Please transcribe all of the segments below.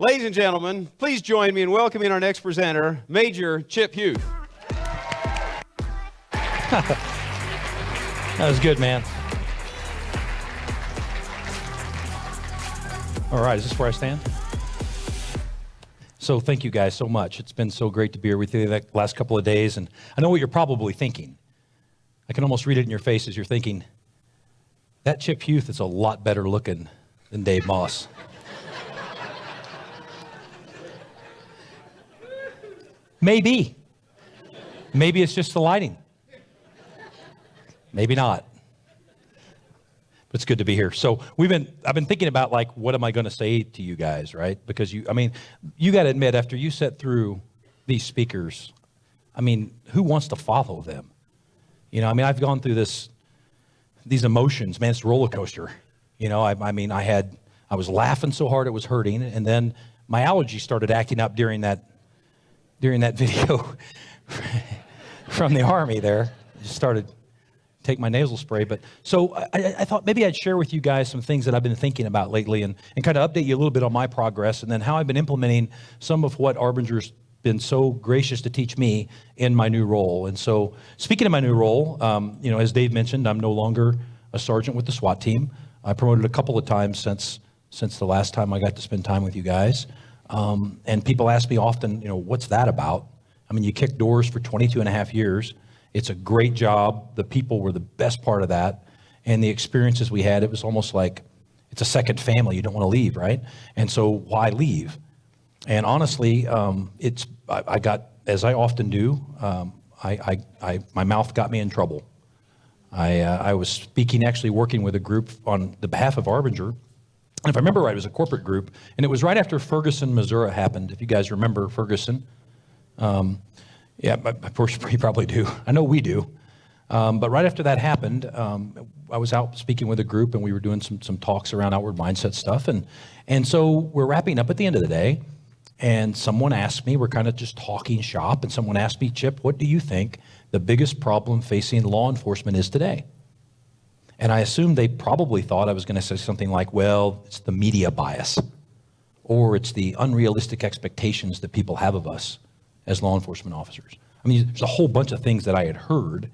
Ladies and gentlemen, please join me in welcoming our next presenter, Major Chip Huth. That was good, man. All right, is this where I stand? So thank you guys so much. It's been so great to be here with you the last couple of days, and I know what you're probably thinking. I can almost read it in your face as you're thinking, that Chip Huth is a lot better looking than Dave Moss. Maybe. Maybe it's just the lighting. Maybe not. But it's good to be here. So I've been thinking about, like, what am I going to say to you guys, right? Because you got to admit, after you sit through these speakers, who wants to follow them? I've gone through these emotions, man. It's a roller coaster. I was laughing so hard it was hurting, and then my allergies started acting up during that video from the Army there. I just started to take my nasal spray. But so I thought maybe I'd share with you guys some things that I've been thinking about lately and kind of update you a little bit on my progress and then how I've been implementing some of what Arbinger's been so gracious to teach me in my new role. And so speaking of my new role, as Dave mentioned, I'm no longer a sergeant with the SWAT team. I promoted a couple of times since the last time I got to spend time with you guys. And people ask me often, what's that about? You kicked doors for 22 and a half years. It's a great job. The people were the best part of that. And the experiences we had, it was almost like it's a second family. You don't want to leave, right? And so why leave? And honestly, I got, as I often do, my mouth got me in trouble. I was speaking, actually working with a group on the behalf of Arbinger. And if I remember right, it was a corporate group, and it was right after Ferguson, Missouri happened. If you guys remember Ferguson, of course you probably do. I know we do. But right after that happened, I was out speaking with a group, and we were doing some talks around outward mindset stuff. And so we're wrapping up at the end of the day, and someone asked me, we're kind of just talking shop, and someone asked me, Chip, what do you think the biggest problem facing law enforcement is today? And I assumed they probably thought I was going to say something like, well, it's the media bias, or it's the unrealistic expectations that people have of us as law enforcement officers. There's a whole bunch of things that I had heard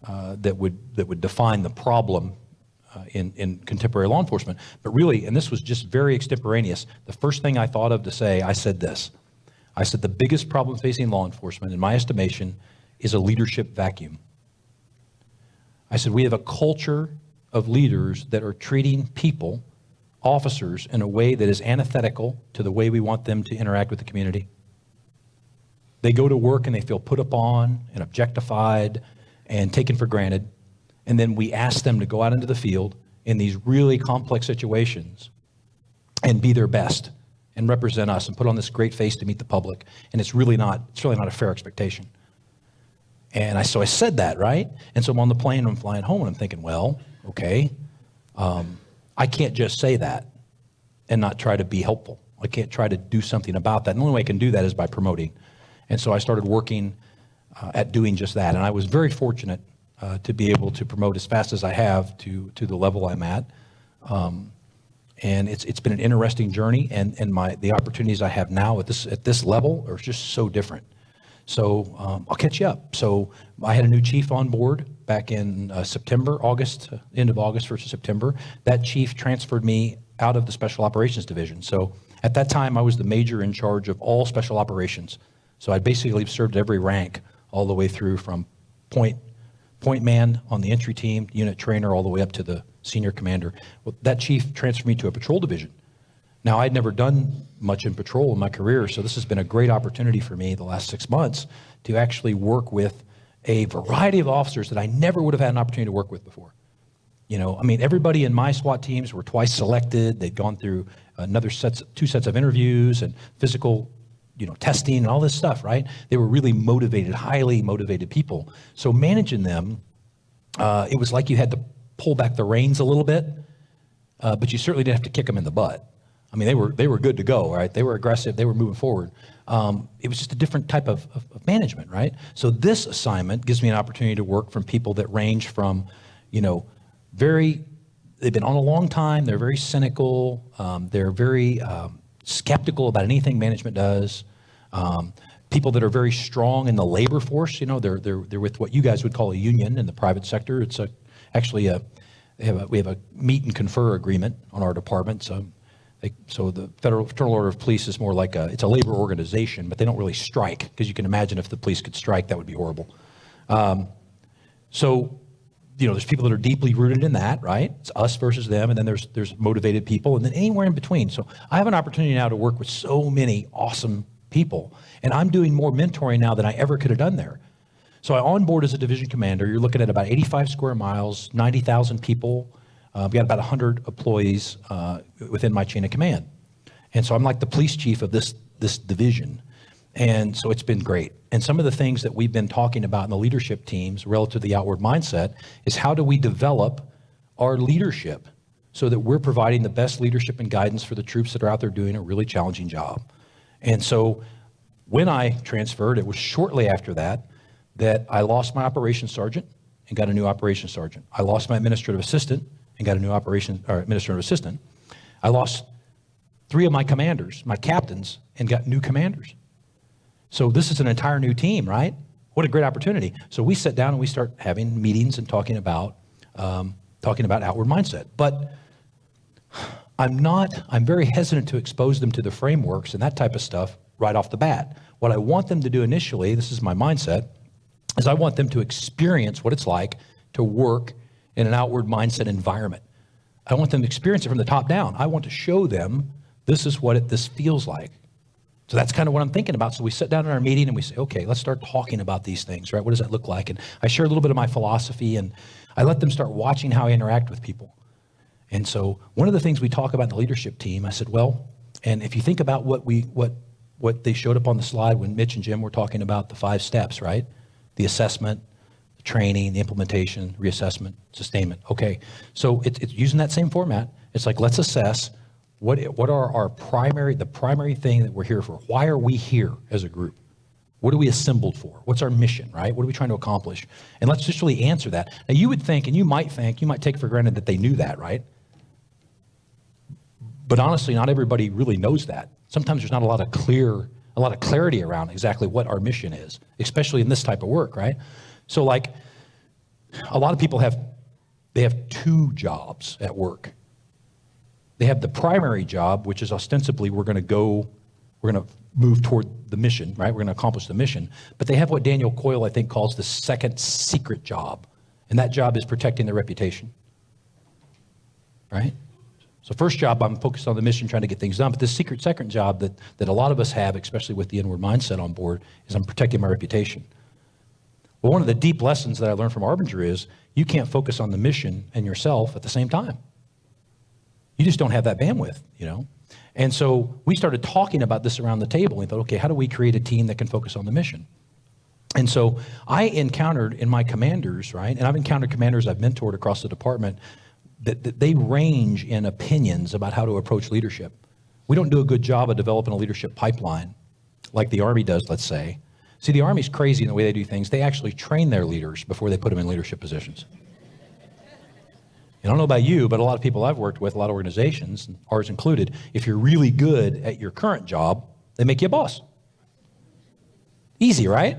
that would define the problem in contemporary law enforcement. But really, and this was just very extemporaneous, the first thing I thought of to say, I said this. I said, the biggest problem facing law enforcement, in my estimation, is a leadership vacuum. I said, we have a culture of leaders that are treating people, officers, in a way that is antithetical to the way we want them to interact with the community. They go to work and they feel put upon and objectified and taken for granted. And then we ask them to go out into the field in these really complex situations and be their best and represent us and put on this great face to meet the public. And it's really not a fair expectation. And so I said that, right? And so I'm on the plane and I'm flying home and I'm thinking, well, okay, I can't just say that and not try to be helpful. I can't try to do something about that. And the only way I can do that is by promoting. And so I started working at doing just that. And I was very fortunate to be able to promote as fast as I have to the level I'm at. And it's been an interesting journey. And the opportunities I have now at this level are just so different. So I'll catch you up. So I had a new chief on board back in September, August, end of August, 1st of September. That chief transferred me out of the Special Operations Division. So at that time, I was the major in charge of all special operations. So I basically served every rank all the way through from point man on the entry team, unit trainer, all the way up to the senior commander. Well, that chief transferred me to a patrol division. Now, I'd never done much in patrol in my career, so this has been a great opportunity for me the last 6 months to actually work with a variety of officers that I never would have had an opportunity to work with before. Everybody in my SWAT teams were twice selected. They'd gone through two sets of interviews and physical, testing and all this stuff, right? They were really motivated, highly motivated people. So managing them, it was like you had to pull back the reins a little bit, but you certainly didn't have to kick them in the butt. They were good to go, right? They were aggressive. They were moving forward. It was just a different type of management, right? So this assignment gives me an opportunity to work from people that range from, they've been on a long time. They're very cynical. They're very skeptical about anything management does. People that are very strong in the labor force, they're with what you guys would call a union in the private sector. It's we have a meet and confer agreement on our department. So the Fraternal Order of Police is more like it's a labor organization, but they don't really strike, because you can imagine if the police could strike, that would be horrible. There's people that are deeply rooted in that, right? It's us versus them, and then there's motivated people, and then anywhere in between. So I have an opportunity now to work with so many awesome people, and I'm doing more mentoring now than I ever could have done there. So I onboard as a division commander. You're looking at about 85 square miles, 90,000 people. We've got about 100 employees within my chain of command. And so I'm like the police chief of this division. And so it's been great. And some of the things that we've been talking about in the leadership teams relative to the outward mindset is how do we develop our leadership so that we're providing the best leadership and guidance for the troops that are out there doing a really challenging job. And so when I transferred, it was shortly after that I lost my operations sergeant and got a new operations sergeant. I lost my administrative assistant and got a new administrative assistant. I lost 3 of my commanders, my captains, and got new commanders. So this is an entire new team, right? What a great opportunity. So we sit down and we start having meetings and talking about outward mindset. But I'm very hesitant to expose them to the frameworks and that type of stuff right off the bat. What I want them to do initially, this is my mindset, is I want them to experience what it's like to work in an outward mindset environment. I want them to experience it from the top down. I want to show them this is what this feels like. So that's kind of what I'm thinking about. So we sit down in our meeting and we say, okay, let's start talking about these things, right? What does that look like? And I share a little bit of my philosophy, and I let them start watching how I interact with people. And so one of the things we talk about in the leadership team, I said, well, and if you think about what they showed up on the slide when Mitch and Jim were talking about the 5 steps, right? The assessment, the training, the implementation, reassessment, sustainment. Okay, so it's using that same format. It's like, let's assess what are the primary thing that we're here for. Why are we here as a group? What are we assembled for? What's our mission, right? What are we trying to accomplish? And let's just really answer that. Now you would think, and you might take for granted that they knew that, right? But honestly, not everybody really knows that. Sometimes there's not a lot of clarity around exactly what our mission is, especially in this type of work, right? So like, a lot of people have 2 jobs at work. They have the primary job, which is ostensibly we're going to move toward the mission, right? We're going to accomplish the mission. But they have what Daniel Coyle, I think, calls the second secret job. And that job is protecting their reputation, right? So first job, I'm focused on the mission, trying to get things done. But this second job that a lot of us have, especially with the inward mindset on board, is I'm protecting my reputation. Well, one of the deep lessons that I learned from Arbinger is you can't focus on the mission and yourself at the same time. You just don't have that bandwidth, And so we started talking about this around the table and thought, okay, how do we create a team that can focus on the mission? And so I encountered in my commanders, right? And I've encountered commanders I've mentored across the department that they range in opinions about how to approach leadership. We don't do a good job of developing a leadership pipeline like the Army does, let's say. See, the Army's crazy in the way they do things. They actually train their leaders before they put them in leadership positions. I don't know about you, but a lot of people I've worked with, a lot of organizations, ours included, if you're really good at your current job, they make you a boss. Easy, right?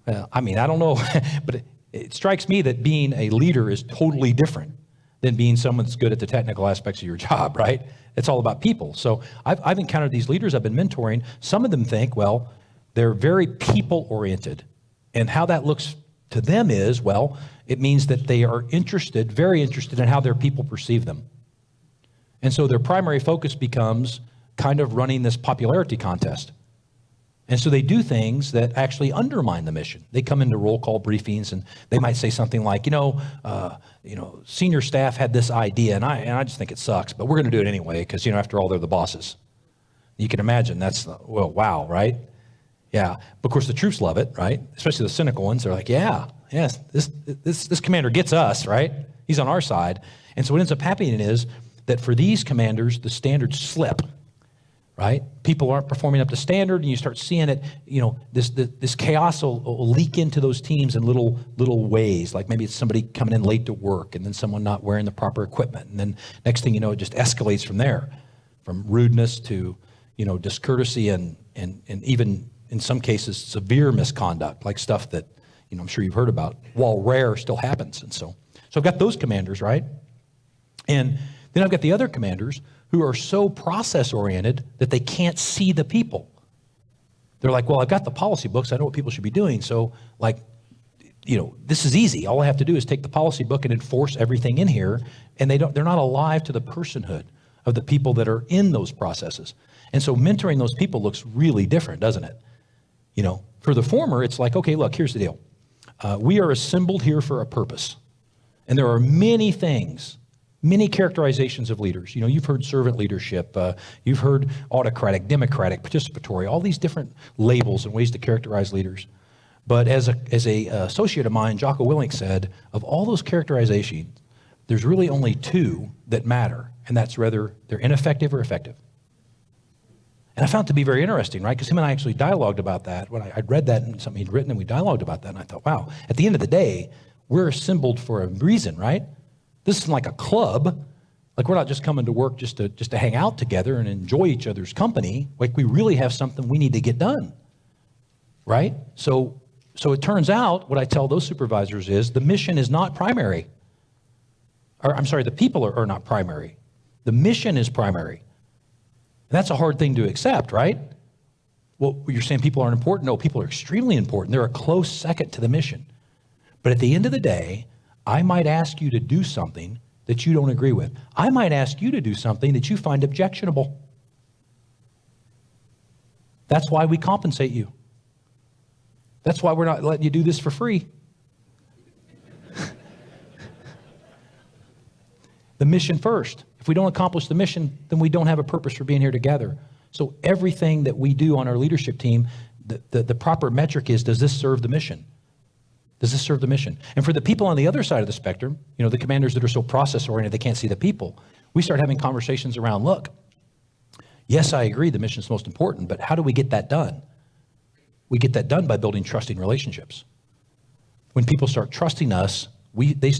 I don't know, but it strikes me that being a leader is totally different than being someone that's good at the technical aspects of your job, right? It's all about people. So I've encountered these leaders I've been mentoring. Some of them think, well, they're very people-oriented. And how that looks to them is, well, it means that they are very interested in how their people perceive them. And so their primary focus becomes kind of running this popularity contest. And so they do things that actually undermine the mission. They come into roll call briefings and they might say something like, senior staff had this idea and I just think it sucks, but we're going to do it anyway because, after all, they're the bosses. You can imagine that's, well, wow, right? Yeah, but of course the troops love it, right? Especially the cynical ones. They're like, yes, this commander gets us, right? He's on our side. And so what ends up happening is that for these commanders, the standards slip, right? People aren't performing up to standard, and you start seeing it, this chaos will leak into those teams in little ways. Like maybe it's somebody coming in late to work, and then someone not wearing the proper equipment. And then next thing you know, it just escalates from there. from rudeness to, discourtesy and even in some cases severe misconduct, like stuff that, I'm sure you've heard about, while rare, still happens. And so I've got those commanders, right? And then I've got the other commanders who are so process-oriented that they can't see the people. They're like, well, I've got the policy books. I know what people should be doing. So, this is easy. All I have to do is take the policy book and enforce everything in here. And they're not alive to the personhood of the people that are in those processes. And so mentoring those people looks really different, doesn't it? For the former, it's like, okay, look, here's the deal. We are assembled here for a purpose. And there are many things, many characterizations of leaders. You've heard servant leadership. You've heard autocratic, democratic, participatory, all these different labels and ways to characterize leaders. But as a associate of mine, Jocko Willink, said, of all those characterizations, there's really only two that matter, and that's whether they're ineffective or effective. And I found it to be very interesting, right? Because him and I actually dialogued about that. When I'd read that in something he'd written, and we dialogued about that, and I thought, wow, at the end of the day, we're assembled for a reason, right? This isn't like a club. Like, we're not just coming to work just to hang out together and enjoy each other's company. Like, we really have something we need to get done, right? So it turns out, what I tell those supervisors is, the mission is not primary. The people are not primary. The mission is primary. And that's a hard thing to accept, right? Well, you're saying people aren't important? No, people are extremely important. They're a close second to the mission. But at the end of the day, I might ask you to do something that you don't agree with. I might ask you to do something that you find objectionable. That's why we compensate you. That's why we're not letting you do this for free. The mission first. If we don't accomplish the mission, then we don't have a purpose for being here together. So everything that we do on our leadership team, the proper metric is, does this serve the mission? Does this serve the mission? And for the people on the other side of the spectrum, the commanders that are so process-oriented they can't see the people, we start having conversations around, look, yes, I agree the mission is most important, but how do we get that done? We get that done by building trusting relationships. When people start trusting us, they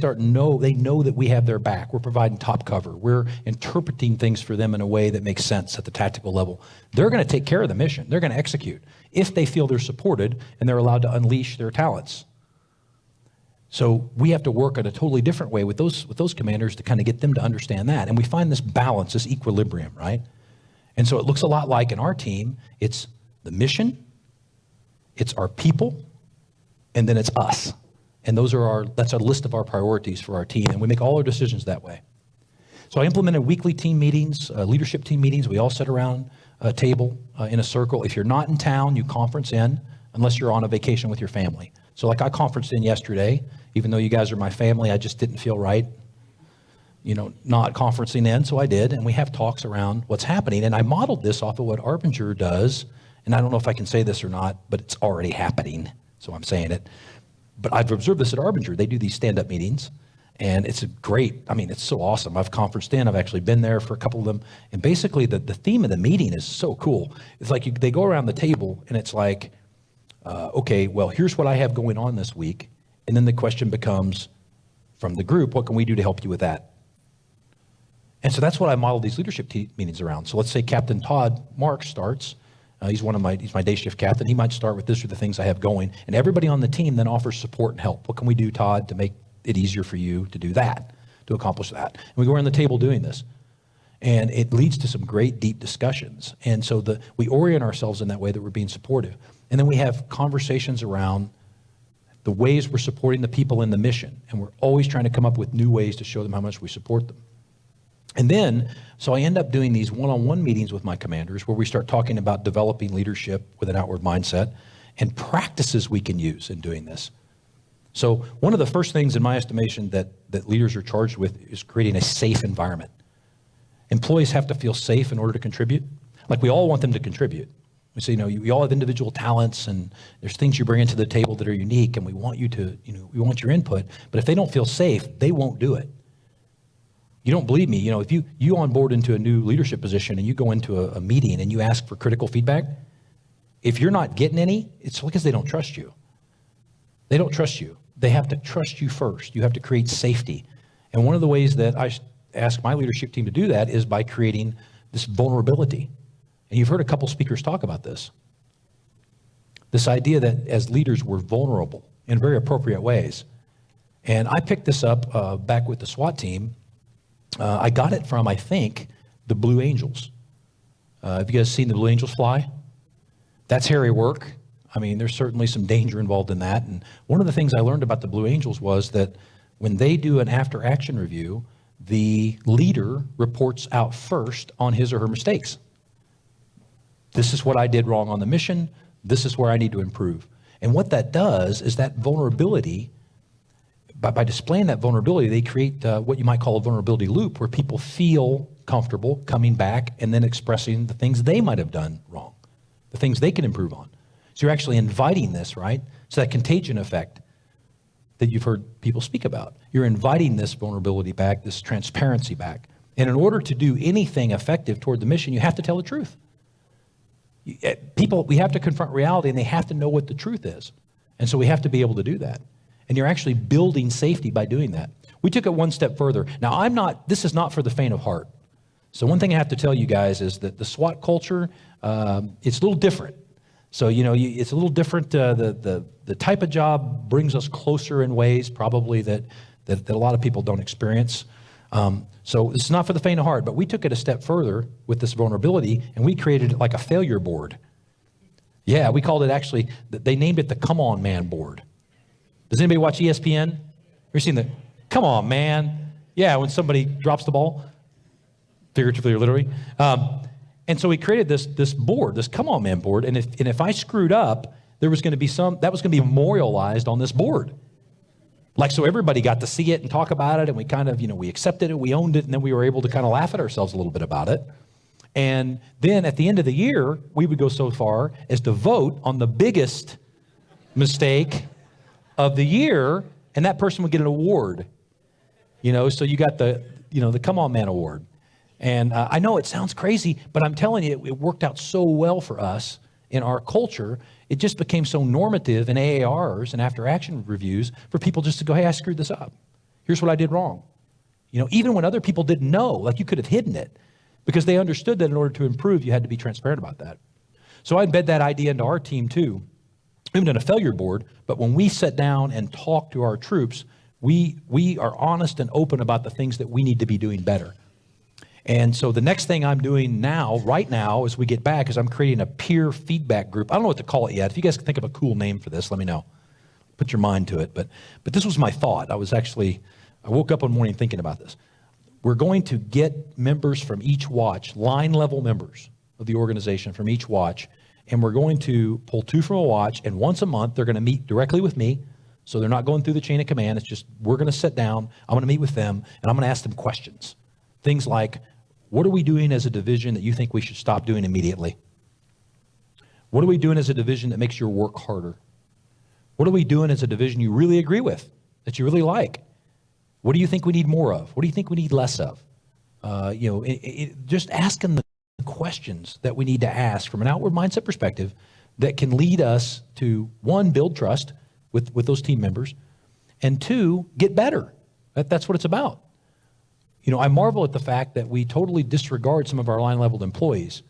know that we have their back. We're providing top cover. We're interpreting things for them in a way that makes sense at the tactical level. They're going to take care of the mission. They're going to execute if they feel they're supported and they're allowed to unleash their talents. So we have to work in a totally different way with those commanders to kind of get them to understand that. And we find this balance, this equilibrium, right? And so it looks a lot like in our team, it's the mission, it's our people, and then it's us. And that's our list of our priorities for our team. And we make all our decisions that way. So I implemented weekly team meetings, leadership team meetings. We all sit around a table in a circle. If you're not in town, you conference in, unless you're on a vacation with your family. So like I conferenced in yesterday, even though you guys are my family, I just didn't feel right, not conferencing in, so I did. And we have talks around what's happening. And I modeled this off of what Arbinger does. And I don't know if I can say this or not, but it's already happening, so I'm saying it. But I've observed this at Arbinger. They do these stand-up meetings, and it's it's so awesome. I've conferenced in. I've actually been there for a couple of them. And basically, the theme of the meeting is so cool. It's like they go around the table, and it's like, okay, well, here's what I have going on this week. And then the question becomes, from the group, what can we do to help you with that? And so that's what I modeled these leadership meetings around. So let's say Captain Todd Marks starts. He's my day shift captain. He might start with this are the things I have going. And everybody on the team then offers support and help. What can we do, Todd, to make it easier for you to do that, to accomplish that? And we go around the table doing this. And it leads to some great deep discussions. And so we orient ourselves in that way that we're being supportive. And then we have conversations around the ways we're supporting the people in the mission. And we're always trying to come up with new ways to show them how much we support them. And then, so I end up doing these one-on-one meetings with my commanders where we start talking about developing leadership with an outward mindset and practices we can use in doing this. So one of the first things in my estimation that leaders are charged with is creating a safe environment. Employees have to feel safe in order to contribute. Like, we all want them to contribute. We say, we all have individual talents and there's things you bring into the table that are unique and we want you to, we want your input. But if they don't feel safe, they won't do it. You don't believe me, if you onboard into a new leadership position and you go into a meeting and you ask for critical feedback, if you're not getting any, it's because they don't trust you. They don't trust you. They have to trust you first. You have to create safety. And one of the ways that I ask my leadership team to do that is by creating this vulnerability. And you've heard a couple speakers talk about this. This idea that as leaders we're vulnerable in very appropriate ways. And I picked this up back with the SWAT team. I got it from, I think, the Blue Angels. Have you guys seen the Blue Angels fly? That's hairy work. I mean, there's certainly some danger involved in that. And one of the things I learned about the Blue Angels was that when they do an after-action review, the leader reports out first on his or her mistakes. This is what I did wrong on the mission. This is where I need to improve. And what that does is that vulnerability, by displaying that vulnerability, they create what you might call a vulnerability loop where people feel comfortable coming back and then expressing the things they might have done wrong, the things they can improve on. So you're actually inviting this, right? So that contagion effect that you've heard people speak about. You're inviting this vulnerability back, this transparency back. And in order to do anything effective toward the mission, you have to tell the truth. People, we have to confront reality and they have to know what the truth is. And so we have to be able to do that. And you're actually building safety by doing that. We took it one step further. Now, this is not for the faint of heart. So one thing I have to tell you guys is that the SWAT culture, it's a little different. So, it's a little different. The type of job brings us closer in ways probably that a lot of people don't experience. So it's not for the faint of heart, but we took it a step further with this vulnerability and we created it like a failure board. Yeah, we called it actually, they named it the Come On Man board. Does anybody watch ESPN? Ever seen the Come On Man? Yeah, when somebody drops the ball, figuratively or literally. And so we created this board, this Come On Man board, and if I screwed up, there was going to be that was going to be memorialized on this board. Like, so everybody got to see it and talk about it, and we kind of, we accepted it, we owned it, and then we were able to kind of laugh at ourselves a little bit about it. And then at the end of the year, we would go so far as to vote on the biggest mistake of the year, and that person would get an award. So you got the Come On Man award. And I know it sounds crazy, but I'm telling you, it worked out so well for us in our culture. It just became so normative in AARs and after action reviews for people just to go, hey, I screwed this up. Here's what I did wrong. Even when other people didn't know, like you could have hidden it because they understood that in order to improve, you had to be transparent about that. So I embed that idea into our team too. We haven't done a failure board, but when we sit down and talk to our troops, we are honest and open about the things that we need to be doing better. And so the next thing I'm doing right now, as we get back, is I'm creating a peer feedback group. I don't know what to call it yet. If you guys can think of a cool name for this, let me know. Put your mind to it. But this was my thought. I woke up one morning thinking about this. We're going to get members from each watch, line level members of the organization from each watch, and we're going to pull 2 from a watch, and once a month they're going to meet directly with me. So they're not going through the chain of command. It's just we're going to sit down, I'm going to meet with them, and I'm going to ask them questions. Things like, what are we doing as a division that you think we should stop doing immediately? What are we doing as a division that makes your work harder? What are we doing as a division you really agree with, that you really like? What do you think we need more of? What do you think we need less of? Just asking the questions that we need to ask from an outward mindset perspective that can lead us to, 1, build trust with those team members, and 2, get better. That's what it's about. I marvel at the fact that we totally disregard some of our line-level employees,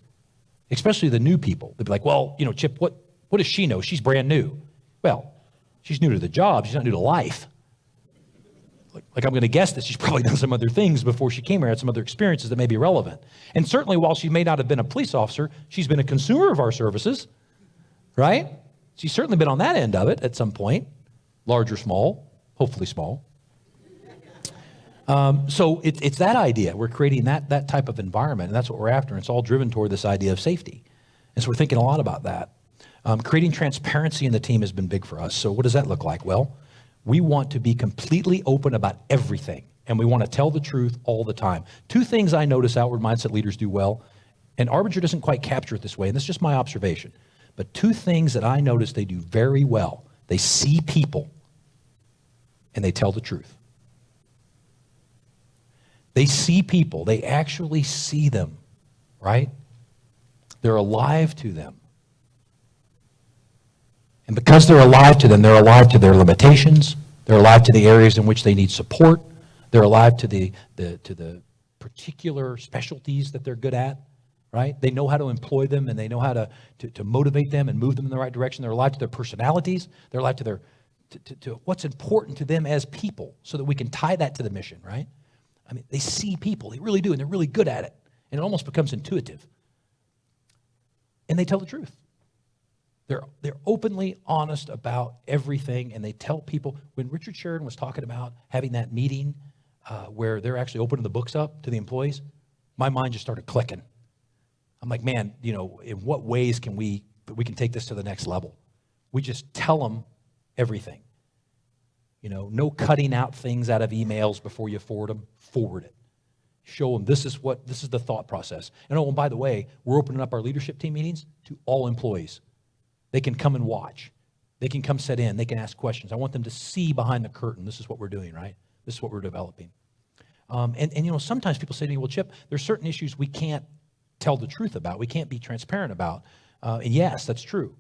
especially the new people. They'd be like, well, Chip, what does she know? She's brand new. Well, she's new to the job. She's not new to life. Like I'm going to guess that she's probably done some other things before she came here, had some other experiences that may be relevant. And certainly while she may not have been a police officer, she's been a consumer of our services, right? She's certainly been on that end of it at some point, large or small, hopefully small. So it's that idea. We're creating that type of environment, and that's what we're after. And it's all driven toward this idea of safety. And so we're thinking a lot about that. Creating transparency in the team has been big for us. So what does that look like? Well, we want to be completely open about everything, and we want to tell the truth all the time. 2 things I notice outward mindset leaders do well, and Arbinger doesn't quite capture it this way, and this is just my observation, but 2 things that I notice they do very well. They see people, and they tell the truth. They see people. They actually see them, right? They're alive to them. And because they're alive to them, they're alive to their limitations. They're alive to the areas in which they need support. They're alive to the particular specialties that they're good at. right? They know how to employ them, and they know how to motivate them and move them in the right direction. They're alive to their personalities. They're alive to their to what's important to them as people, so that we can tie that to the mission, right? I mean, they see people. They really do, and they're really good at it. And it almost becomes intuitive. And they tell the truth. They're openly honest about everything, and they tell people. When Richard Sheridan was talking about having that meeting where they're actually opening the books up to the employees, my mind just started clicking. I'm like, man, in what ways can we can take this to the next level? We just tell them everything. No cutting out things out of emails before you forward them. Forward it. Show them this is the thought process. And by the way, we're opening up our leadership team meetings to all employees. They can come and watch. They can come sit in. They can ask questions. I want them to see behind the curtain. This is what we're doing, right? This is what we're developing. And sometimes people say to me, well, Chip, there's certain issues we can't tell the truth about. We can't be transparent about. And yes, that's true.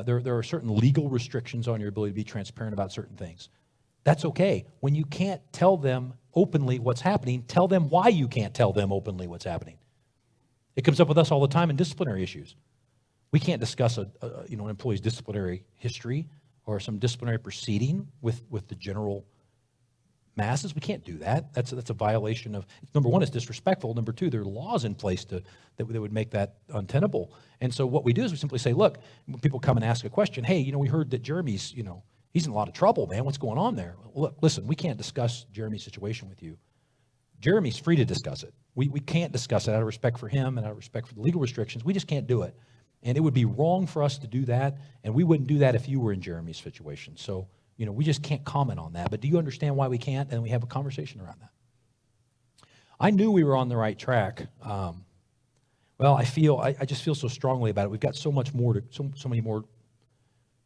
There are certain legal restrictions on your ability to be transparent about certain things. That's okay. When you can't tell them openly what's happening, tell them why you can't tell them openly what's happening. It comes up with us all the time in disciplinary issues. We can't discuss an employee's disciplinary history or some disciplinary proceeding with the general masses. We can't do that. That's a violation of, number one, it's disrespectful. Number two, there are laws in place that would make that untenable. And so what we do is we simply say, look, when people come and ask a question, hey, we heard that Jeremy's, he's in a lot of trouble, man. What's going on there? Well, look, listen, we can't discuss Jeremy's situation with you. Jeremy's free to discuss it. We can't discuss it out of respect for him and out of respect for the legal restrictions. We just can't do it. And it would be wrong for us to do that, and we wouldn't do that if you were in Jeremy's situation. So, we just can't comment on that. But do you understand why we can't? And we have a conversation around that. I knew we were on the right track. I just feel so strongly about it. We've got so much more so many more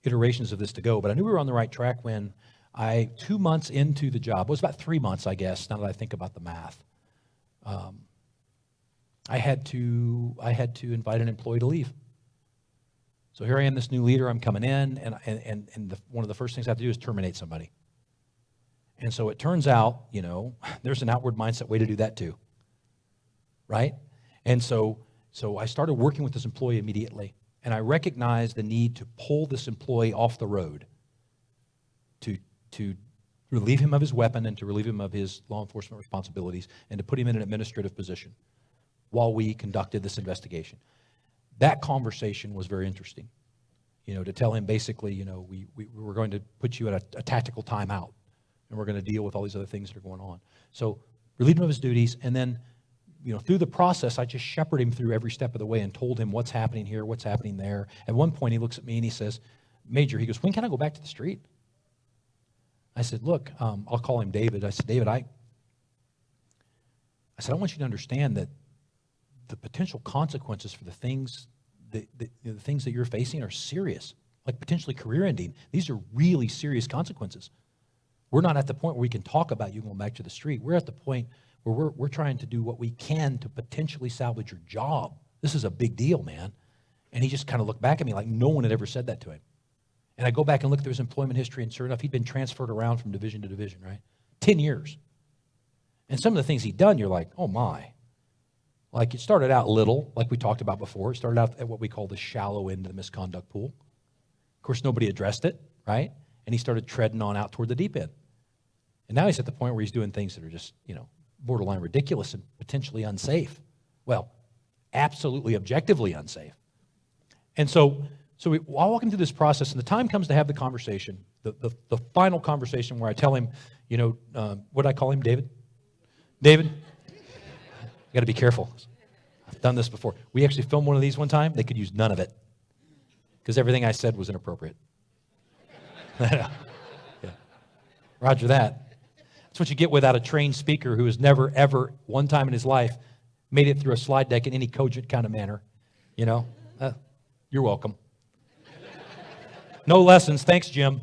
iterations of this to go. But I knew we were on the right track when 2 months into the job, it was about 3 months, I guess, now that I think about the math. I had to invite an employee to leave. So here I am, this new leader. I'm coming in, and one of the first things I have to do is terminate somebody. And so it turns out, there's an outward mindset way to do that too, right? And so I started working with this employee immediately, and I recognized the need to pull this employee off the road to relieve him of his weapon and to relieve him of his law enforcement responsibilities and to put him in an administrative position while we conducted this investigation. That conversation was very interesting, to tell him basically, we're going to put you at a tactical timeout, and we're going to deal with all these other things that are going on. So relieve him of his duties, and then, through the process, I just shepherded him through every step of the way and told him what's happening here, what's happening there. At one point, he looks at me and he says, Major, he goes, when can I go back to the street? I said, look, I'll call him David. I said, David, I want you to understand that the potential consequences for the things that you're facing are serious, like potentially career-ending. These are really serious consequences. We're not at the point where we can talk about you going back to the street. We're at the point where we're trying to do what we can to potentially salvage your job. This is a big deal, man. And he just kind of looked back at me like no one had ever said that to him. And I go back and look through his employment history, and sure enough, he'd been transferred around from division to division, right? 10 years. And some of the things he'd done, you're like, oh my. Like, it started out little, like we talked about before. It started out at what we call the shallow end of the misconduct pool. Of course, nobody addressed it, right? And he started treading on out toward the deep end. And now he's at the point where he's doing things that are just, borderline ridiculous and potentially unsafe. Well, absolutely objectively unsafe. And so I'll walk him through this process, and the time comes to have the conversation, the final conversation where I tell him, what did I call him, David? David? You got to be careful. I've done this before. We actually filmed one of these one time. They could use none of it because everything I said was inappropriate. Yeah. Roger that. That's what you get without a trained speaker who has never, ever, one time in his life, made it through a slide deck in any cogent kind of manner. You're welcome. No lessons. Thanks, Jim.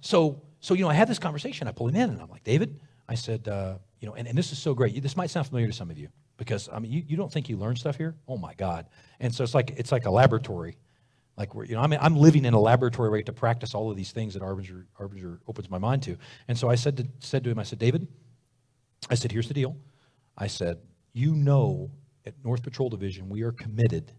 So I had this conversation. I pull him in, and I'm like, David, I said, and this is so great. This might sound familiar to some of you because, you don't think you learn stuff here? Oh, my God. And so it's like a laboratory. Like, I'm living in a laboratory right to practice all of these things that Arbinger opens my mind to. And so I said to him, I said, David, I said, here's the deal. I said, at North Patrol Division, we are committed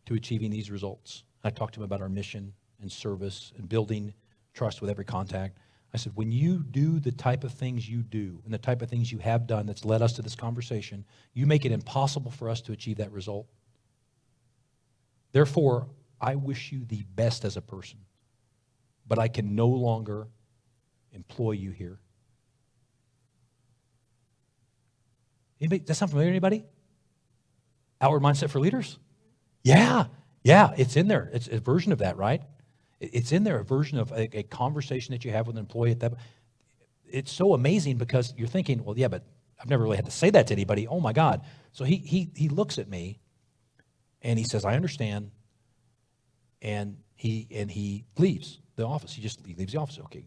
to achieving these results. I talked to him about our mission and service and building trust with every contact. I said, when you do the type of things you do and the type of things you have done that's led us to this conversation, you make it impossible for us to achieve that result. Therefore, I wish you the best as a person, but I can no longer employ you here. Anybody, does that sound familiar to anybody? Outward mindset for leaders? Yeah, it's in there. It's a version of that, right? It's in there, a version of a conversation that you have with an employee at that. It's so amazing because you're thinking, well, yeah, but I've never really had to say that to anybody. Oh my God. So he looks at me and he says, I understand. And he leaves the office. He leaves the office. Okay,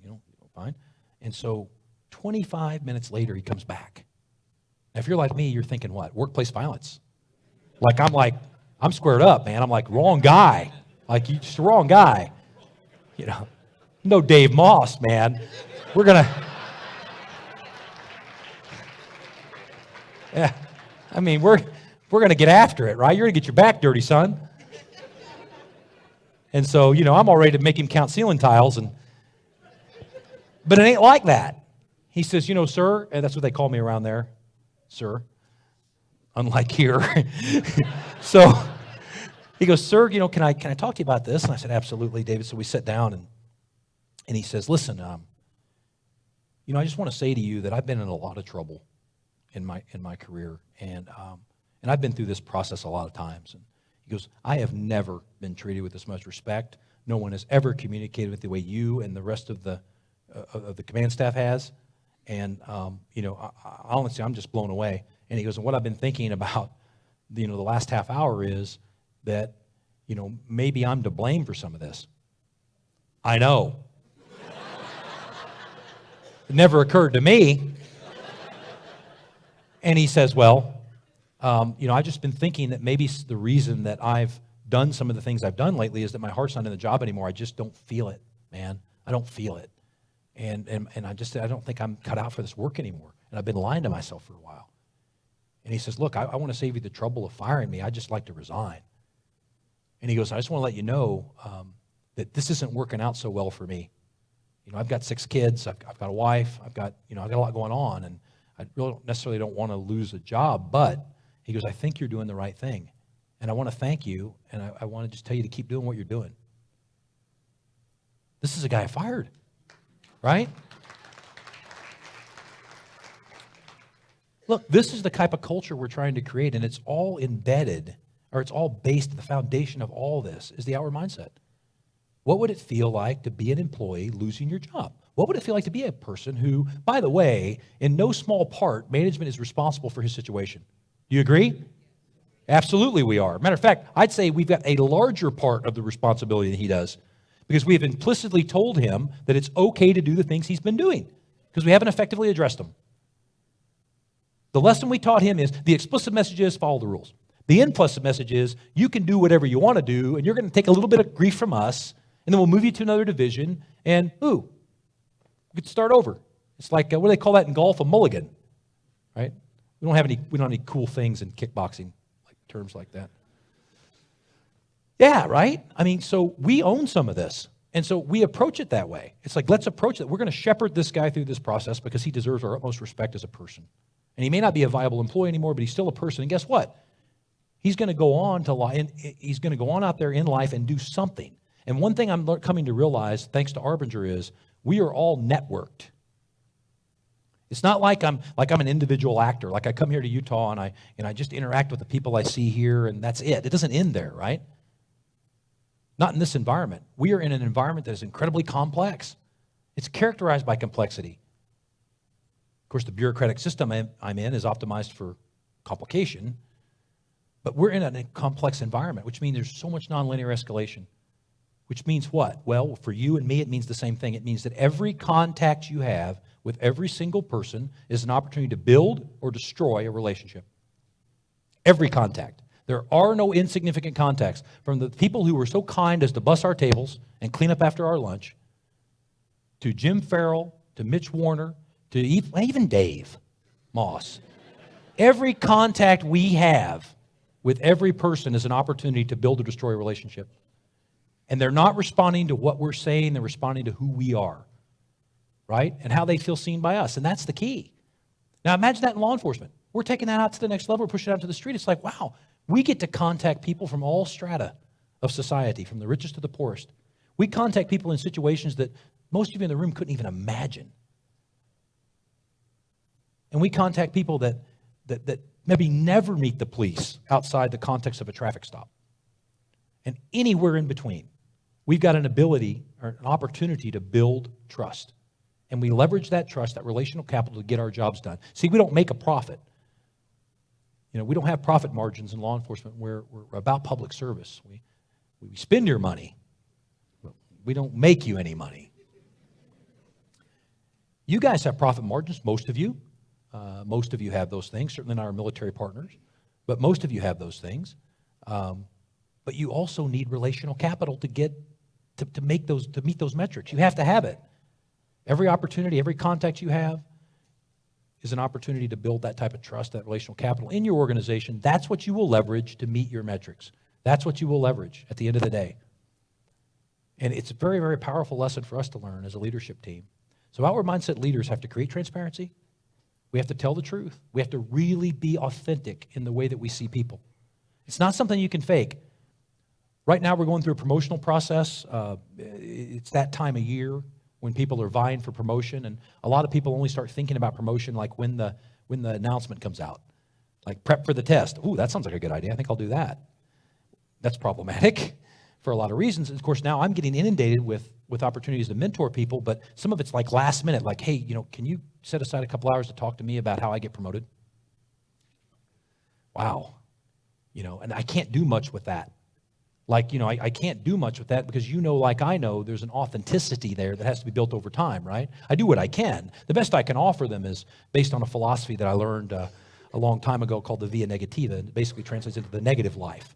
fine. And so 25 minutes later, he comes back. Now, if you're like me, you're thinking what? Workplace violence. I'm squared up, man. I'm like, wrong guy. Like, you're just the wrong guy. No Dave Moss, man. We're going to, yeah, I mean, we're going to get after it, right? You're going to get your back dirty, son. And so, I'm all ready to make him count ceiling tiles. But it ain't like that. He says, sir, and that's what they call me around there, sir, unlike here. So he goes, sir, can I talk to you about this? And I said, absolutely, David. So we sat down and he says, listen, I just want to say to you that I've been in a lot of trouble in my career. And I've been through this process a lot of times. And he goes, I have never been treated with this much respect. No one has ever communicated with the way you and the rest of the command staff has. And, honestly, I'm just blown away. And he goes, and what I've been thinking about, the last half hour is that, maybe I'm to blame for some of this. I know. It never occurred to me. And he says, well, I've just been thinking that maybe the reason that I've done some of the things I've done lately is that my heart's not in the job anymore. I just don't feel it, man. I don't feel it. And I don't think I'm cut out for this work anymore. And I've been lying to myself for a while. And he says, look, I want to save you the trouble of firing me. I'd just like to resign. And he goes, I just want to let you know that this isn't working out so well for me. I've got 6 kids. I've got a wife. I've got a lot going on. And I really don't want to lose a job. But he goes, I think you're doing the right thing. And I want to thank you. And I want to just tell you to keep doing what you're doing. This is a guy I fired, right? Look, this is the type of culture we're trying to create, and it's all embedded, or it's all based, the foundation of all this is the outward mindset. What would it feel like to be an employee losing your job? What would it feel like to be a person who, by the way, in no small part, management is responsible for his situation? Do you agree? Absolutely we are. Matter of fact, I'd say we've got a larger part of the responsibility than he does, because we have implicitly told him that it's okay to do the things he's been doing, because we haven't effectively addressed them. The lesson we taught him is the explicit message is follow the rules. The implicit message is you can do whatever you want to do, and you're going to take a little bit of grief from us, and then we'll move you to another division, and we could start over. It's like, what do they call that in golf? A mulligan, right? We don't have any cool things in kickboxing, like terms like that. Yeah, right? I mean, so we own some of this. And so we approach it that way. It's like, let's approach it. We're going to shepherd this guy through this process because he deserves our utmost respect as a person. And he may not be a viable employee anymore, but he's still a person. And guess what? He's going to go on he's going to go on out there in life and do something. And one thing I'm coming to realize, thanks to Arbinger, is we are all networked. It's not like I'm an individual actor. Like I come here to Utah and I just interact with the people I see here, and that's it. It doesn't end there, right? Not in this environment. We are in an environment that is incredibly complex. It's characterized by complexity. Of course, the bureaucratic system I'm in is optimized for complication, but we're in a complex environment, which means there's so much nonlinear escalation, which means what? Well, for you and me, it means the same thing. It means that every contact you have with every single person is an opportunity to build or destroy a relationship. Every contact. There are no insignificant contacts. From the people who were so kind as to bus our tables and clean up after our lunch, to Jim Farrell, to Mitch Warner, to even Dave Moss. Every contact we have with every person is an opportunity to build or destroy a relationship. And they're not responding to what we're saying, they're responding to who we are, right? And how they feel seen by us. And that's the key. Now imagine that in law enforcement. We're taking that out to the next level, we're pushing it out to the street. It's like, wow, we get to contact people from all strata of society, from the richest to the poorest. We contact people in situations that most of you in the room couldn't even imagine. And we contact people that maybe never meet the police outside the context of a traffic stop. And anywhere in between, we've got an ability or an opportunity to build trust. And we leverage that trust, that relational capital, to get our jobs done. See, we don't make a profit. We don't have profit margins in law enforcement. We're about public service. We spend your money, but we don't make you any money. You guys have profit margins, most of you. Most of you have those things, certainly not our military partners, but most of you have those things. But you also need relational capital to meet those metrics. You have to have it. Every opportunity, every contact you have is an opportunity to build that type of trust, that relational capital in your organization. That's what you will leverage to meet your metrics. That's what you will leverage at the end of the day. And it's a very, very powerful lesson for us to learn as a leadership team. So outward mindset leaders have to create transparency. We have to tell the truth. We have to really be authentic in the way that we see people. It's not something you can fake. Right now we're going through a promotional process. It's that time of year when people are vying for promotion, and a lot of people only start thinking about promotion like when the announcement comes out. Like prep for the test. Ooh, that sounds like a good idea. I think I'll do that. That's problematic for a lot of reasons. And of course, now I'm getting inundated with opportunities to mentor people, but some of it's like last minute, like, hey, can you set aside a couple hours to talk to me about how I get promoted? Wow. And I can't do much with that. Like, I can't do much with that because like I know, there's an authenticity there that has to be built over time, right? I do what I can. The best I can offer them is based on a philosophy that I learned a long time ago called the via negativa. It basically translates into the negative life.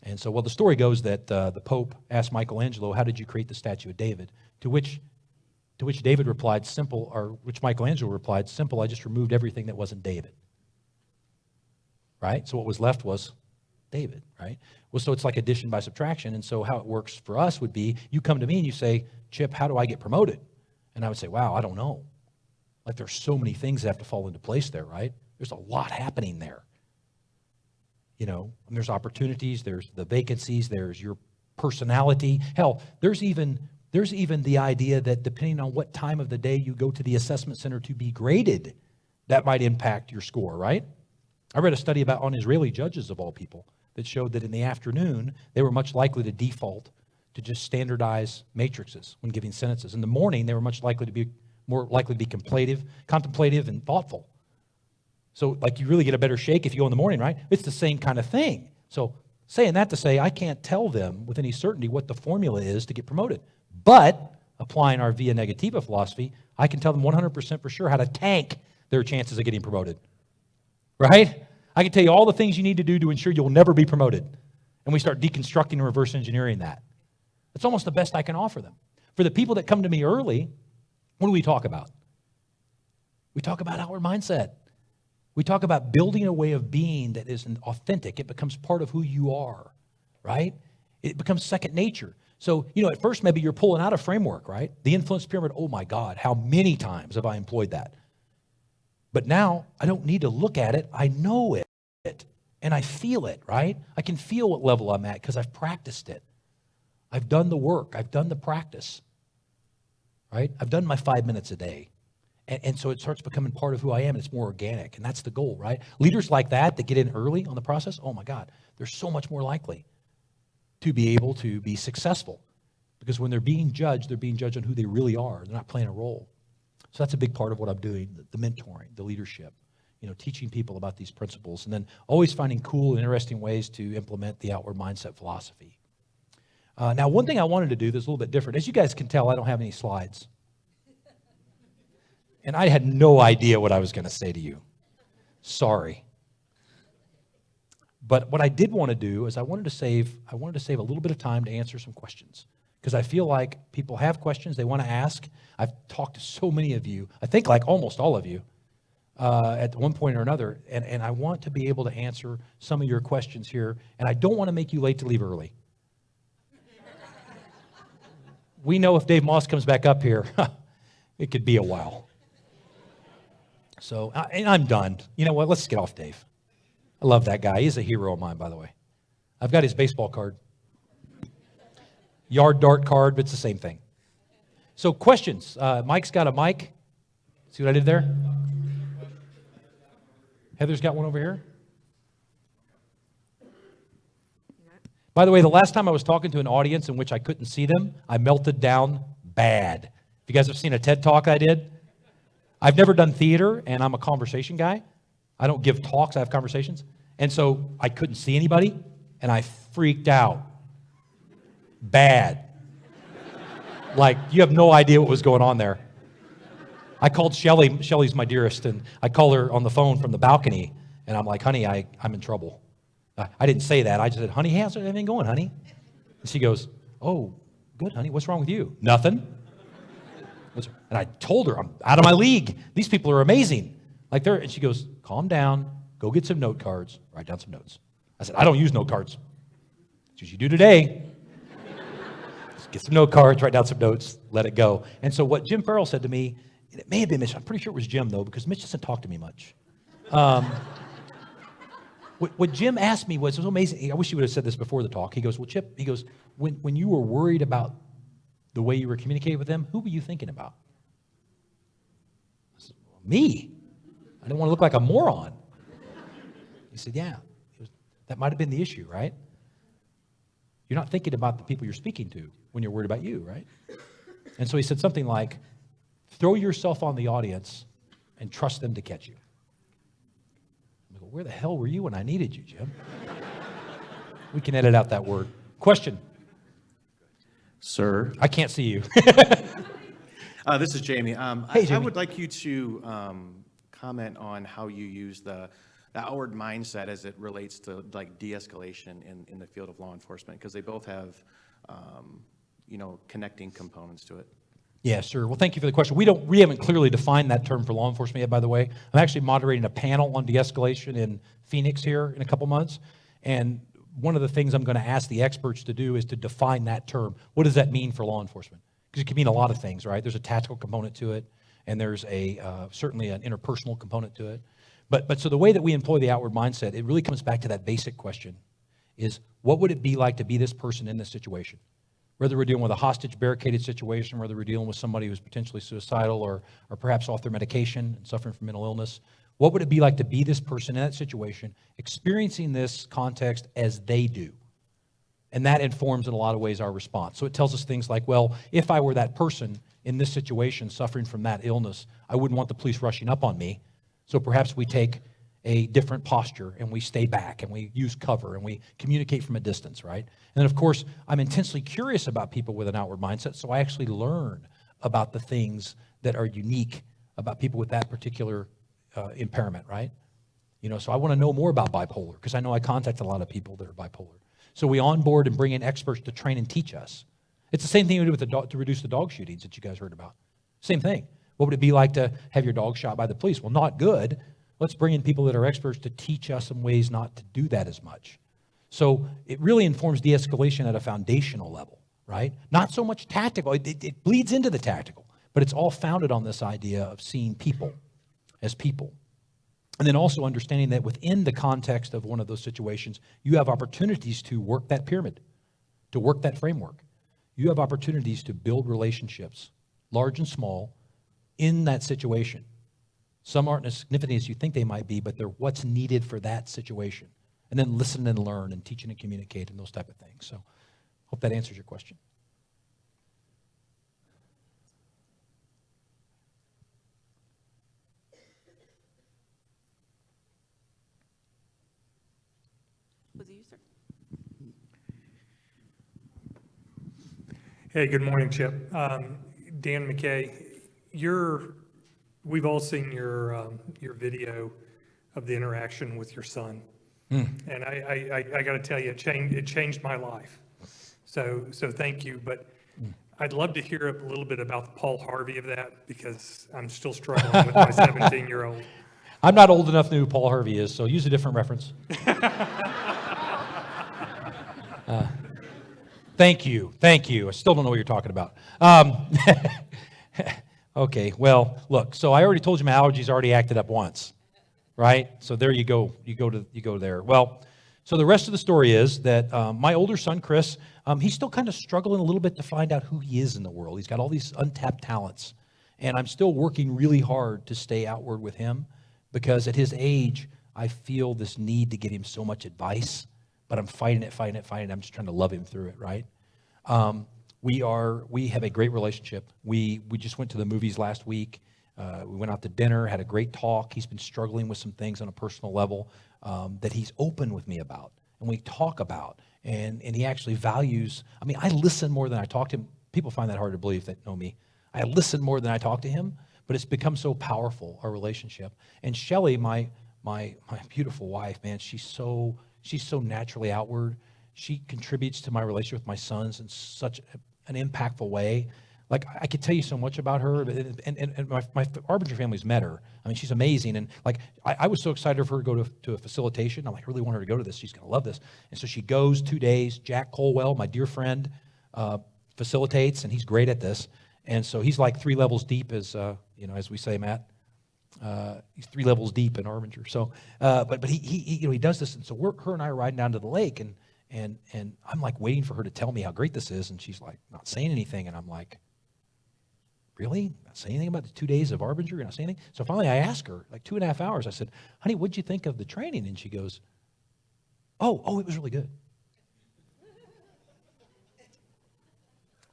And so, the story goes that the Pope asked Michelangelo, how did you create the statue of David? To which David replied, simple, or which Michelangelo replied, simple, I just removed everything that wasn't David. Right? So what was left was David, right? Well, so it's like addition by subtraction. And so how it works for us would be, you come to me and you say, Chip, how do I get promoted? And I would say, wow, I don't know. Like there's so many things that have to fall into place there, right? There's a lot happening there. And there's opportunities, there's the vacancies, there's your personality. Hell, there's even the idea that depending on what time of the day you go to the assessment center to be graded, that might impact your score, right? I read a study on Israeli judges of all people that showed that in the afternoon, they were much likely to default to just standardize matrices when giving sentences. In the morning, they were more likely to be contemplative and thoughtful. So like you really get a better shake if you go in the morning, right? It's the same kind of thing. So saying that to say, I can't tell them with any certainty what the formula is to get promoted. But applying our via negativa philosophy, I can tell them 100% for sure how to tank their chances of getting promoted. Right? I can tell you all the things you need to do to ensure you'll never be promoted. And we start deconstructing and reverse engineering that. That's almost the best I can offer them. For the people that come to me early, what do we talk about? We talk about outward mindset. We talk about building a way of being that is authentic. It becomes part of who you are, right? It becomes second nature. So, at first maybe you're pulling out a framework, right? The influence pyramid, oh my God, how many times have I employed that? But now I don't need to look at it. I know it and I feel it, right? I can feel what level I'm at because I've practiced it. I've done the work. I've done the practice, right? I've done my 5 minutes a day. And so it starts becoming part of who I am, and it's more organic, and that's the goal, right? Leaders like that get in early on the process, oh my God, they're so much more likely to be able to be successful because when they're being judged on who they really are. They're not playing a role. So that's a big part of what I'm doing, the mentoring, the leadership, teaching people about these principles, and then always finding cool and interesting ways to implement the outward mindset philosophy. Now, one thing I wanted to do that's a little bit different, as you guys can tell, I don't have any slides. And I had no idea what I was going to say to you. Sorry. But what I did want to do is I wanted to save a little bit of time to answer some questions. Because I feel like people have questions they want to ask. I've talked to so many of you, I think like almost all of you, at one point or another, and I want to be able to answer some of your questions here, and I don't want to make you late to leave early. We know if Dave Moss comes back up here, it could be a while. So, and I'm done. You know what? Let's get off Dave. I love that guy. He's a hero of mine, by the way. I've got his baseball card. Yard dart card, but it's the same thing. So questions. Mike's got a mic. See what I did there? Heather's got one over here. By the way, the last time I was talking to an audience in which I couldn't see them, I melted down bad. If you guys have seen a TED Talk I did, I've never done theater, and I'm a conversation guy. I don't give talks, I have conversations. And so I couldn't see anybody, and I freaked out. Bad. Like, you have no idea what was going on there. I called Shelly. Shelly's my dearest, and I call her on the phone from the balcony, and I'm like, honey, I'm in trouble. I didn't say that. I just said, honey, how's everything going, honey? And she goes, oh, good, honey. What's wrong with you? Nothing. And I told her, I'm out of my league. These people are amazing. And she goes, calm down. Go get some note cards. Write down some notes. I said, I don't use note cards. She goes, you do today. Just get some note cards, write down some notes, let it go. And so what Jim Farrell said to me, and it may have been Mitch. I'm pretty sure it was Jim, though, because Mitch doesn't talk to me much. What Jim asked me was amazing. I wish he would have said this before the talk. He goes, well, Chip, he goes, when you were worried about the way you were communicating with them, who were you thinking about? I said, well, me. I didn't want to look like a moron. He said, yeah, that might have been the issue, right? You're not thinking about the people you're speaking to when you're worried about you, right? And so he said something like, throw yourself on the audience and trust them to catch you. I go, where the hell were you when I needed you, Jim? We can edit out that word. Question. Sir. I can't see you. This is Jamie. Hey, Jamie. I would like you to comment on how you use the outward mindset as it relates to like de-escalation in the field of law enforcement, because they both have, connecting components to it. Yeah, sure. Well, thank you for the question. We haven't clearly defined that term for law enforcement yet, by the way. I'm actually moderating a panel on de-escalation in Phoenix here in a couple months. And one of the things I'm going to ask the experts to do is to define that term. What does that mean for law enforcement? Because it can mean a lot of things, right? There's a tactical component to it, and there's certainly an interpersonal component to it. But so the way that we employ the outward mindset, it really comes back to that basic question, is what would it be like to be this person in this situation? Whether we're dealing with a hostage barricaded situation, whether we're dealing with somebody who's potentially suicidal or perhaps off their medication and suffering from mental illness, what would it be like to be this person in that situation, experiencing this context as they do? And that informs in a lot of ways our response. So it tells us things like, well, if I were that person in this situation suffering from that illness, I wouldn't want the police rushing up on me. So perhaps we take a different posture and we stay back and we use cover and we communicate from a distance, right? And then, of course, I'm intensely curious about people with an outward mindset, so I actually learn about the things that are unique about people with that particular impairment, right? So I want to know more about bipolar because I know I contact a lot of people that are bipolar. So we onboard and bring in experts to train and teach us. It's the same thing we do with to reduce the dog shootings that you guys heard about. Same thing. What would it be like to have your dog shot by the police? Well, not good. Let's bring in people that are experts to teach us some ways not to do that as much. So it really informs de-escalation at a foundational level, right? Not so much tactical. It bleeds into the tactical, but it's all founded on this idea of seeing people as people. And then also understanding that within the context of one of those situations, you have opportunities to work that pyramid, to work that framework. You have opportunities to build relationships, large and small, in that situation. Some aren't as significant as you think they might be, but they're what's needed for that situation. And then listen and learn and teach and communicate and those type of things. So hope that answers your question. Was it you, sir? Hey, good morning, Chip. Dan McKay, we've all seen your video of the interaction with your son, and I got to tell you, it changed my life. So thank you. But I'd love to hear a little bit about the Paul Harvey of that because I'm still struggling with my 17-year-old. I'm not old enough to know who Paul Harvey is, so use a different reference. Thank you. I still don't know what you're talking about. Okay, well, look, so I already told you my allergies already acted up once, right? So there you go. You go there. Well, so the rest of the story is that my older son, Chris, he's still kind of struggling a little bit to find out who he is in the world. He's got all these untapped talents, and I'm still working really hard to stay outward with him because at his age, I feel this need to get him so much advice, but I'm fighting it. I'm just trying to love him through it, right? We have a great relationship. We just went to the movies last week. We went out to dinner, had a great talk. He's been struggling with some things on a personal level that he's open with me about, and we talk about. And he actually values. I mean, I listen more than I talk to him. People find that hard to believe that know me. I listen more than I talk to him, but it's become so powerful, our relationship. And Shelley, my beautiful wife, man, she's so naturally outward. She contributes to my relationship with my sons in such an impactful way. Like, I could tell you so much about her, and my Arbinger family's met her. I mean, she's amazing, and like, I was so excited for her to go to a facilitation. I'm like, I really want her to go to this. She's going to love this. And so she goes 2 days. Jack Colwell, my dear friend, facilitates, and he's great at this. And so he's like 3 levels deep, as we say, Matt. He's 3 levels deep in Arbinger. So, but he does this, and so her and I are riding down to the lake, and I'm like waiting for her to tell me how great this is, and she's like not saying anything, and I'm like, really? Not saying anything about the 2 days of Arbinger? You're not saying anything? So finally I asked her, like 2.5 hours, I said, honey, what'd you think of the training? And she goes, oh, it was really good.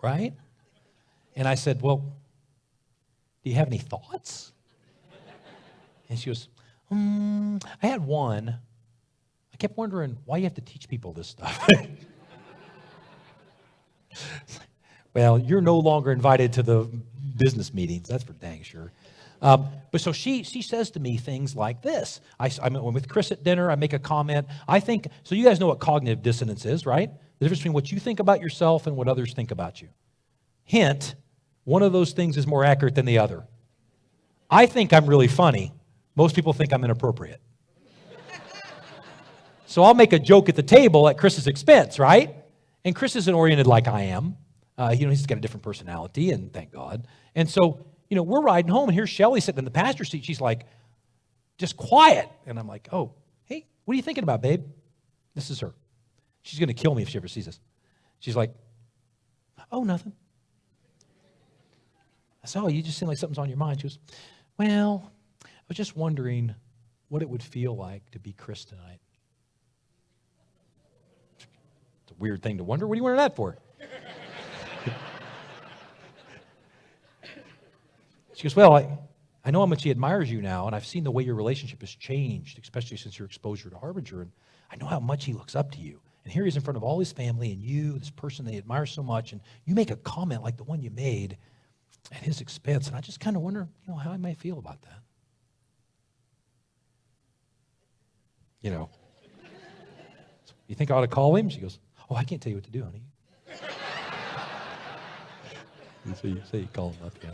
Right? And I said, well, do you have any thoughts? And she goes, I had one. I kept wondering why you have to teach people this stuff. Well, you're no longer invited to the business meetings. That's for dang sure. But so she says to me things like this. I'm with Chris at dinner. I make a comment. I think, so you guys know what cognitive dissonance is, right? The difference between what you think about yourself and what others think about you. Hint, one of those things is more accurate than the other. I think I'm really funny. Most people think I'm inappropriate. So I'll make a joke at the table at Chris's expense, right? And Chris isn't oriented like I am. He's got a different personality, and thank God. And so, we're riding home, and here's Shelley sitting in the passenger seat. She's like, just quiet. And I'm like, oh, hey, what are you thinking about, babe? This is her. She's going to kill me if she ever sees this. She's like, oh, nothing. I said, oh, you just seem like something's on your mind. She goes, well, I was just wondering what it would feel like to be Chris tonight. It's a weird thing to wonder. What are you wondering that for? She goes, well, I know how much he admires you now, and I've seen the way your relationship has changed, especially since your exposure to Arbinger, and I know how much he looks up to you. And here he is in front of all his family and you, this person they admire so much, and you make a comment like the one you made at his expense, and I just kind of wonder, how I might feel about that. You think I ought to call him? She goes, oh, I can't tell you what to do, honey. So you call him up, yeah.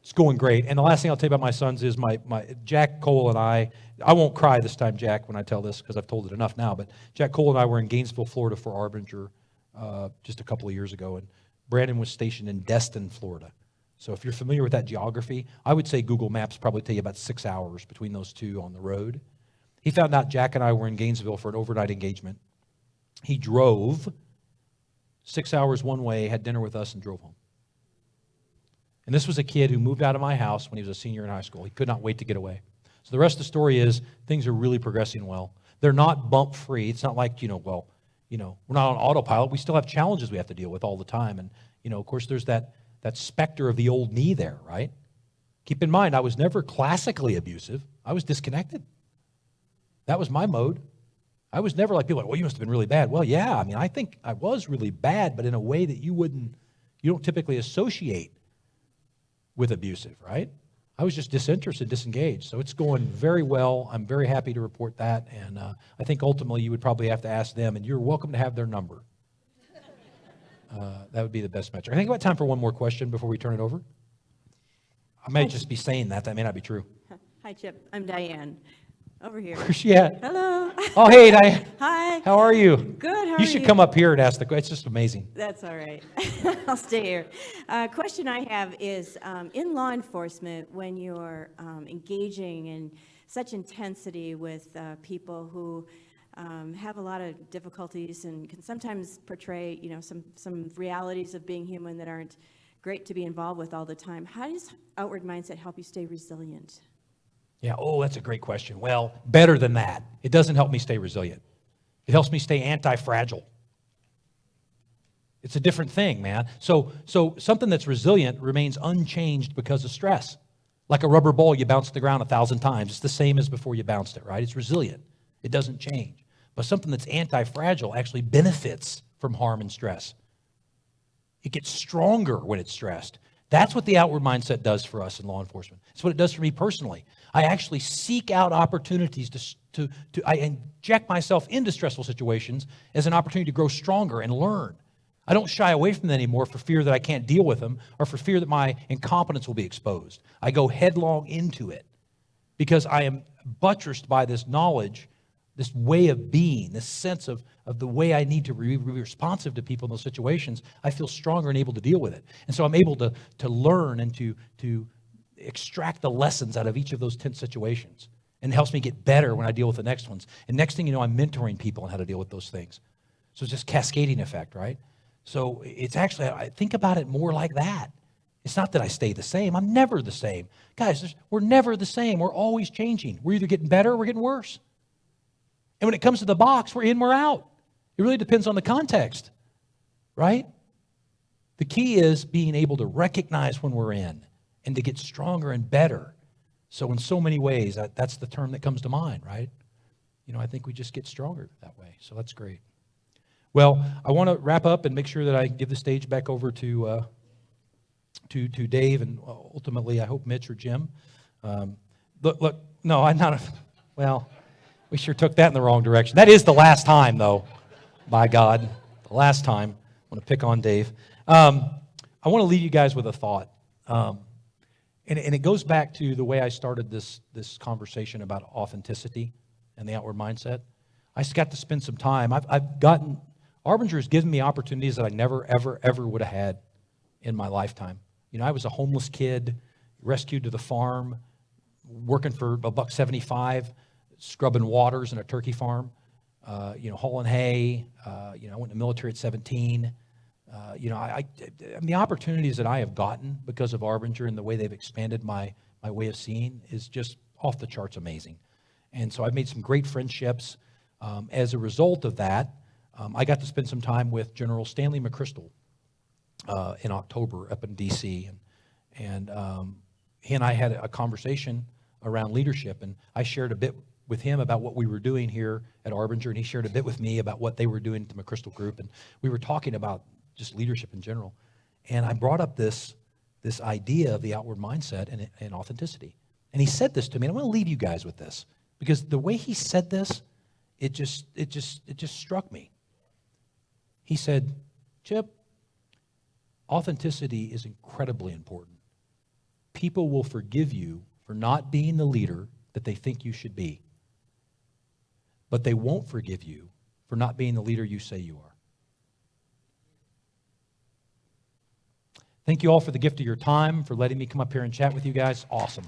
It's going great. And the last thing I'll tell you about my sons is my Jack Cole and I won't cry this time, Jack, when I tell this because I've told it enough now, but Jack Cole and I were in Gainesville, Florida for Arbinger just a couple of years ago, and Brandon was stationed in Destin, Florida. So if you're familiar with that geography, I would say Google Maps probably tell you about 6 hours between those two on the road. He found out Jack and I were in Gainesville for an overnight engagement. He drove 6 hours one way, had dinner with us, and drove home. And this was a kid who moved out of my house when he was a senior in high school. He could not wait to get away. So the rest of the story is things are really progressing well. They're not bump-free. It's not like, we're not on autopilot. We still have challenges we have to deal with all the time. And, of course, there's that specter of the old me there, right? Keep in mind, I was never classically abusive. I was disconnected. That was my mode. I was never like people like, well, you must have been really bad. Well, yeah, I think I was really bad, but in a way that you don't typically associate with abusive, right? I was just disinterested, disengaged. So it's going very well. I'm very happy to report that. And I think ultimately you would probably have to ask them, and you're welcome to have their number. That would be the best metric. I think about time for one more question before we turn it over. I may just be saying that. That may not be true. Hi, Chip. I'm Diane. Over here. Where's she at? Hello. Oh, hey, Diane. Hi. How are you? Good. How are You you? should come up here and ask the question. It's just amazing. That's all right. I'll stay here. Question I have is, in law enforcement, when you're engaging in such intensity with people who have a lot of difficulties and can sometimes portray, some realities of being human that aren't great to be involved with all the time, how does outward mindset help you stay resilient? Yeah, oh, that's a great question. Well, better than that. It doesn't help me stay resilient. It helps me stay anti-fragile. It's a different thing, man. So something that's resilient remains unchanged because of stress. Like a rubber ball you bounce to the ground 1,000 times. It's the same as before you bounced it, right? It's resilient. It doesn't change. But something that's anti-fragile actually benefits from harm and stress. It gets stronger when it's stressed. That's what the outward mindset does for us in law enforcement. It's what it does for me personally. I actually seek out opportunities I inject myself into stressful situations as an opportunity to grow stronger and learn. I don't shy away from them anymore for fear that I can't deal with them or for fear that my incompetence will be exposed. I go headlong into it because I am buttressed by this knowledge, this way of being, this sense of the way I need to be responsive to people in those situations. I feel stronger and able to deal with it. And so I'm able to learn and to extract the lessons out of each of those tense situations. And it helps me get better when I deal with the next ones. And next thing you know, I'm mentoring people on how to deal with those things. So it's just cascading effect, right? So it's actually, I think about it more like that. It's not that I stay the same. I'm never the same. Guys, we're never the same. We're always changing. We're either getting better or we're getting worse. And when it comes to the box, we're in, we're out. It really depends on the context, right? The key is being able to recognize when we're in and to get stronger and better. So in so many ways, that's the term that comes to mind, right? I think we just get stronger that way. So that's great. Well, I want to wrap up and make sure that I give the stage back over to Dave and ultimately, I hope Mitch or Jim. Look, no, I'm not. Well, we sure took that in the wrong direction. That is the last time, though. By God, the last time. I want to pick on Dave. I want to leave you guys with a thought. And it goes back to the way I started this conversation about authenticity and the outward mindset. I just got to spend some time. Arbinger has given me opportunities that I never, ever, ever would have had in my lifetime. I was a homeless kid, rescued to the farm, working for $1.75, scrubbing waters in a turkey farm, hauling hay. I went in the military at 17. The opportunities that I have gotten because of Arbinger and the way they've expanded my way of seeing is just off the charts amazing. And so I've made some great friendships. As a result of that, I got to spend some time with General Stanley McChrystal in October up in D.C. And he and I had a conversation around leadership, and I shared a bit with him about what we were doing here at Arbinger, and he shared a bit with me about what they were doing at the McChrystal Group, and we were talking about just leadership in general. And I brought up this idea of the outward mindset and authenticity. And he said this to me, and I want to leave you guys with this, because the way he said this, it just struck me. He said, Chip, authenticity is incredibly important. People will forgive you for not being the leader that they think you should be, but they won't forgive you for not being the leader you say you are. Thank you all for the gift of your time, for letting me come up here and chat with you guys. Awesome.